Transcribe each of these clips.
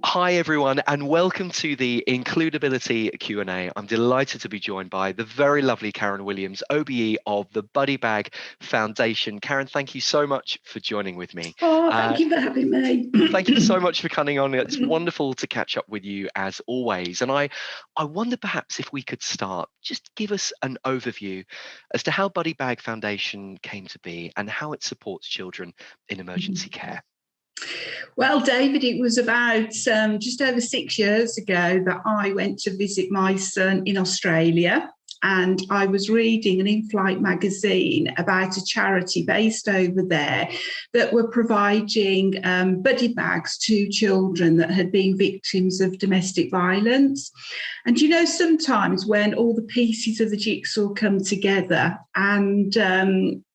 Hi everyone, and welcome to the Includability Q&A. I'm delighted to be joined by the very lovely Karen Williams OBE of the Buddy Bag Foundation. Karen, thank you so much for joining with me. Oh, thank you for having me. Thank you so much for coming on. It's wonderful to catch up with you as always. And I wonder perhaps if we could start, just give us an overview as to how Buddy Bag Foundation came to be and how it supports children in emergency care. Well, David, it was about just over 6 years ago that I went to visit my son in Australia, and I was reading an in-flight magazine about a charity based over there that were providing buddy bags to children that had been victims of domestic violence. And you know, sometimes when all the pieces of the jigsaw come together, and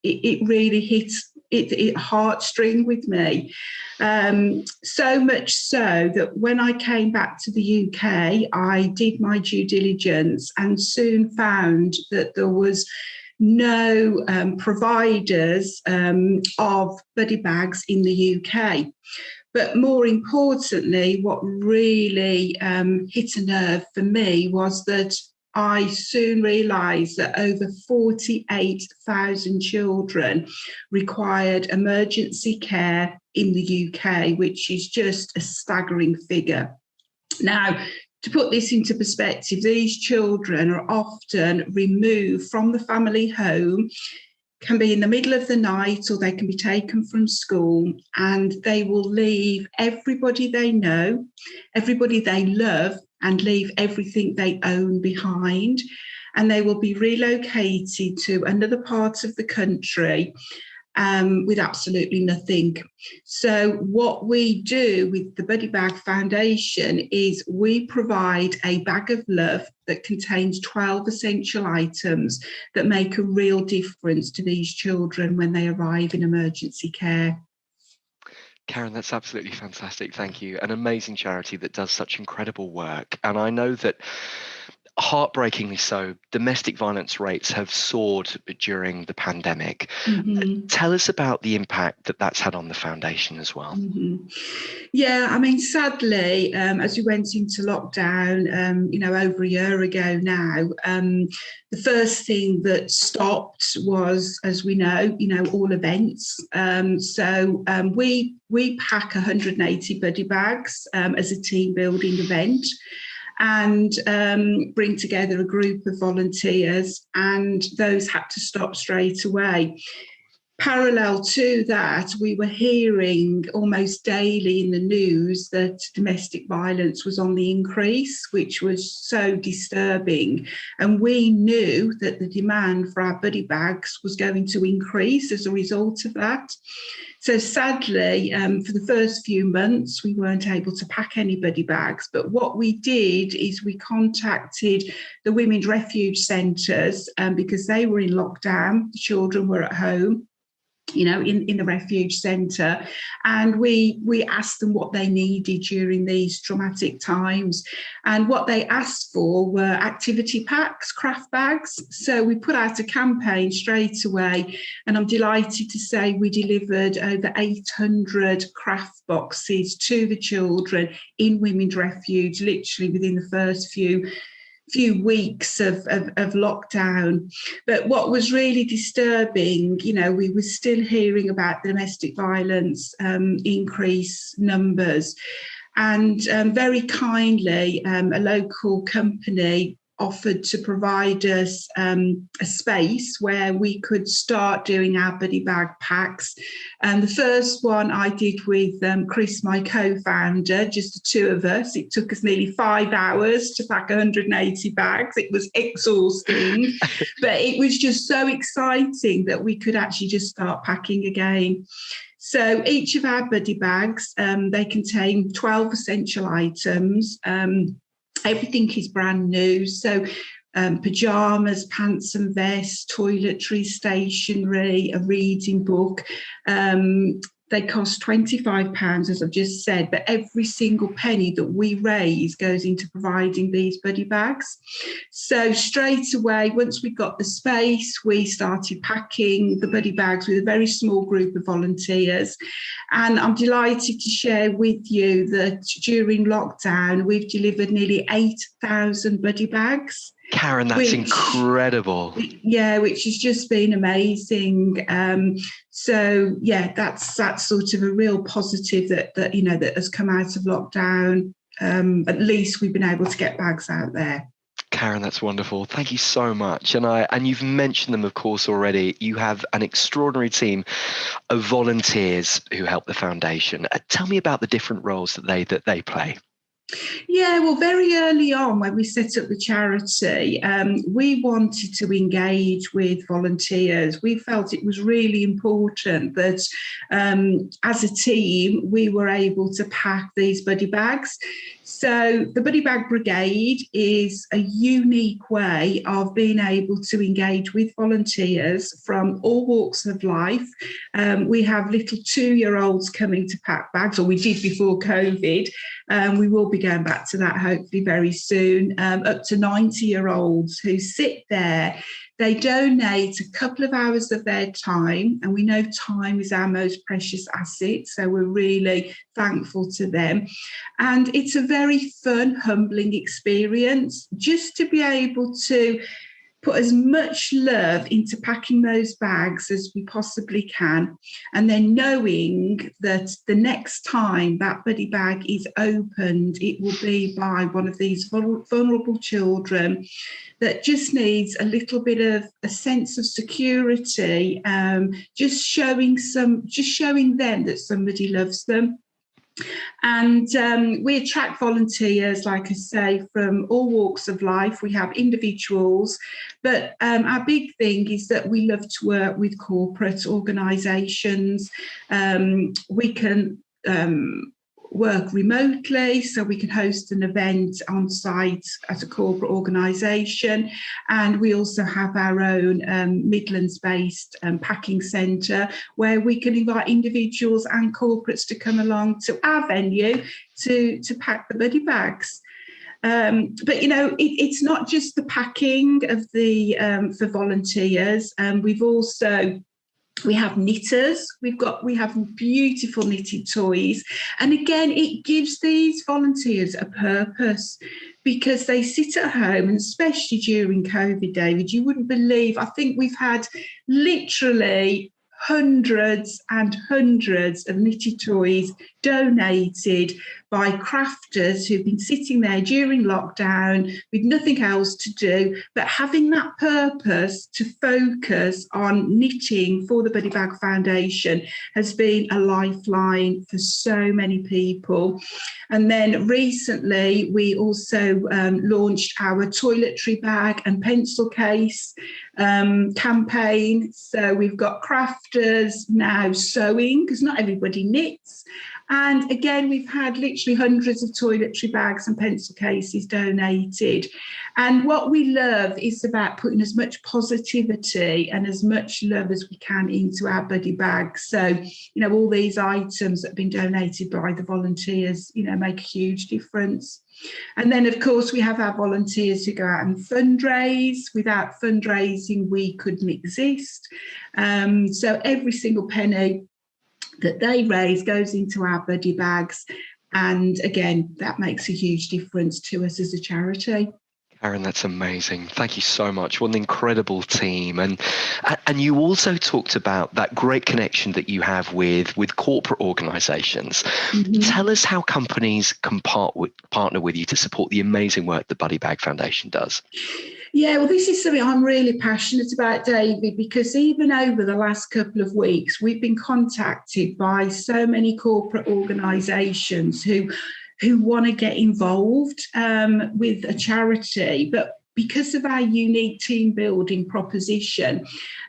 it really hits it heartstring with me. So much so that when I came back to the UK, I did my due diligence and soon found that there was no providers of buddy bags in the UK. But more importantly, what really hit a nerve for me was that I soon realised that over 48,000 children required emergency care in the UK, which is just a staggering figure. Now, to put this into perspective, these children are often removed from the family home, can be in the middle of the night, or they can be taken from school, and they will leave everybody they know, everybody they love, and leave everything they own behind. And they will be relocated to another part of the country with absolutely nothing. So what we do with the Buddy Bag Foundation is we provide a bag of love that contains 12 essential items that make a real difference to these children when they arrive in emergency care. Karen, that's absolutely fantastic. Thank you. An amazing charity that does such incredible work. And I know that, heartbreakingly so, domestic violence rates have soared during the pandemic. Mm-hmm. Tell us about the impact that that's had on the foundation as well. Mm-hmm. Yeah, I mean, sadly, as we went into lockdown, over a year ago now, the first thing that stopped was, as we know, all events. So we pack 180 buddy bags as a team building event, and bring together a group of volunteers, and those had to stop straight away. Parallel to that, we were hearing almost daily in the news that domestic violence was on the increase, which was so disturbing. And we knew that the demand for our buddy bags was going to increase as a result of that. So sadly, for the first few months, we weren't able to pack any buddy bags. But what we did is we contacted the women's refuge centres because they were in lockdown. The children were at home, in the refuge centre, and we asked them what they needed during these traumatic times. And what they asked for were activity packs, craft bags. So we put out a campaign straight away, and I'm delighted to say we delivered over 800 craft boxes to the children in women's refuge, literally within the first few weeks of lockdown. But what was really disturbing, we were still hearing about domestic violence increase numbers. And very kindly, a local company offered to provide us a space where we could start doing our buddy bag packs. And the first one I did with Chris, my co-founder, just the two of us. It took us nearly 5 hours to pack 180 bags. It was exhausting, but it was just so exciting that we could actually just start packing again. So each of our buddy bags, they contain 12 essential items. Everything is brand new. So pyjamas, pants and vests, toiletries, stationery, a reading book, They cost £25, as I've just said, but every single penny that we raise goes into providing these buddy bags. So straight away, once we got the space, we started packing the buddy bags with a very small group of volunteers. And I'm delighted to share with you that during lockdown, we've delivered nearly 8,000 buddy bags. Karen, that's incredible. Yeah, which has just been amazing. So yeah, that's sort of a real positive that has come out of lockdown. At least we've been able to get bags out there. Karen, that's wonderful. Thank you so much. And you've mentioned them, of course, already. You have an extraordinary team of volunteers who help the foundation. Tell me about the different roles that they play. Yeah, well, very early on when we set up the charity, we wanted to engage with volunteers. We felt it was really important that as a team, we were able to pack these buddy bags. So the Buddy Bag Brigade is a unique way of being able to engage with volunteers from all walks of life. We have little 2-year-olds coming to pack bags, or we did before COVID. We will be going back to that hopefully very soon, up to 90-year-olds who sit there. They donate a couple of hours of their time, and we know time is our most precious asset, so we're really thankful to them. And it's a very fun, humbling experience just to be able to put as much love into packing those bags as we possibly can, and then knowing that the next time that buddy bag is opened, it will be by one of these vulnerable children that just needs a little bit of a sense of security, just showing them that somebody loves them. And we attract volunteers, like I say, from all walks of life. We have individuals, but our big thing is that we love to work with corporate organisations. We can work remotely, so we can host an event on site at a corporate organisation, and we also have our own Midlands-based packing centre where we can invite individuals and corporates to come along to our venue to pack the buddy bags. But it's not just the packing of the for volunteers. We have knitters. We have beautiful knitted toys, and again, it gives these volunteers a purpose because they sit at home, and especially during COVID, David, you wouldn't believe. I think we've had literally hundreds and hundreds of knitted toys donated by crafters who've been sitting there during lockdown with nothing else to do, but having that purpose to focus on knitting for the Buddy Bag Foundation has been a lifeline for so many people. And then recently, we also launched our toiletry bag and pencil case campaign. So we've got crafters now sewing, because not everybody knits. And again, we've had literally hundreds of toiletry bags and pencil cases donated. And what we love is about putting as much positivity and as much love as we can into our buddy bags. So, all these items that have been donated by the volunteers, make a huge difference. And then, of course, we have our volunteers who go out and fundraise. Without fundraising, we couldn't exist. So every single penny that they raise goes into our buddy bags. And again, that makes a huge difference to us as a charity. Karen, that's amazing. Thank you so much. What an incredible team. And you also talked about that great connection that you have with corporate organisations. Mm-hmm. Tell us how companies can partner with you to support the amazing work the Buddy Bag Foundation does. Yeah, well, this is something I'm really passionate about, David, because even over the last couple of weeks, we've been contacted by so many corporate organisations who want to get involved with a charity, but because of our unique team building proposition,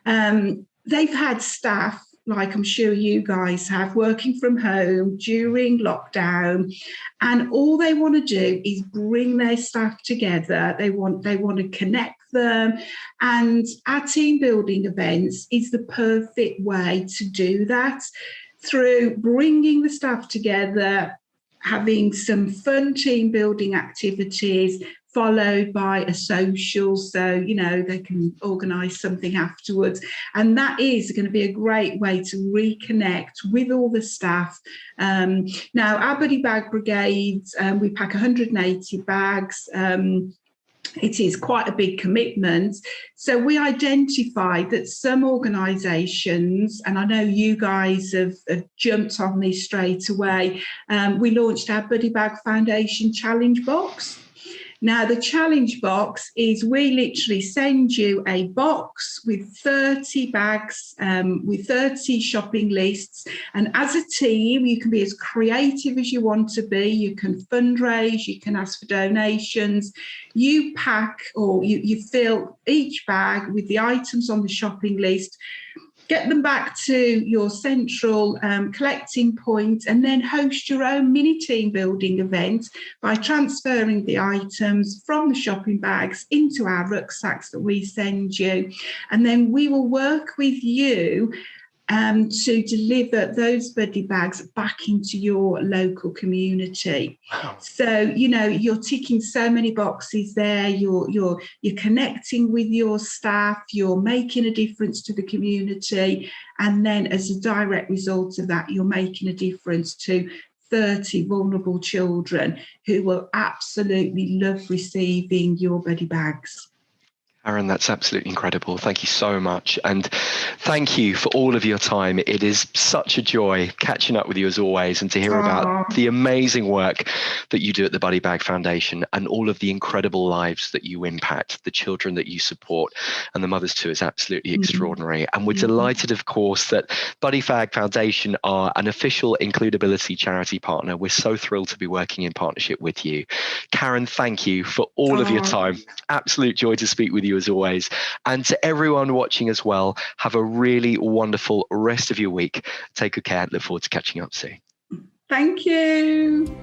they've had staff, like I'm sure you guys have, working from home during lockdown, and all they want to do is bring their staff together. They want to connect them, and our team building events is the perfect way to do that. through bringing the staff together, having some fun team building activities, followed by a social, so they can organise something afterwards, and that is going to be a great way to reconnect with all the staff. Now, our Buddy Bag Brigades, we pack 180 bags. It is quite a big commitment. So we identified that some organisations, and I know you guys have jumped on this straight away, we launched our Buddy Bag Foundation Challenge Box. Now, the challenge box is we literally send you a box with 30 bags, with 30 shopping lists. And as a team, you can be as creative as you want to be. You can fundraise, you can ask for donations. You pack or you fill each bag with the items on the shopping list, get them back to your central collecting point, and then host your own mini team building event by transferring the items from the shopping bags into our rucksacks that we send you. And then we will work with you to deliver those buddy bags back into your local community. Wow. So, you're ticking so many boxes there. You're connecting with your staff. You're making a difference to the community. And then as a direct result of that, you're making a difference to 30 vulnerable children who will absolutely love receiving your buddy bags. Karen, that's absolutely incredible. Thank you so much. And thank you for all of your time. It is such a joy catching up with you as always, and to hear about the amazing work that you do at the Buddy Bag Foundation and all of the incredible lives that you impact, the children that you support, and the mothers too, is absolutely extraordinary. And we're delighted, of course, that Buddy Bag Foundation are an official includability charity partner. We're so thrilled to be working in partnership with you. Karen, thank you for all of your time. Absolute joy to speak with you as always. And to everyone watching as well, have a really wonderful rest of your week. Take good care. Look forward to catching up soon. Thank you.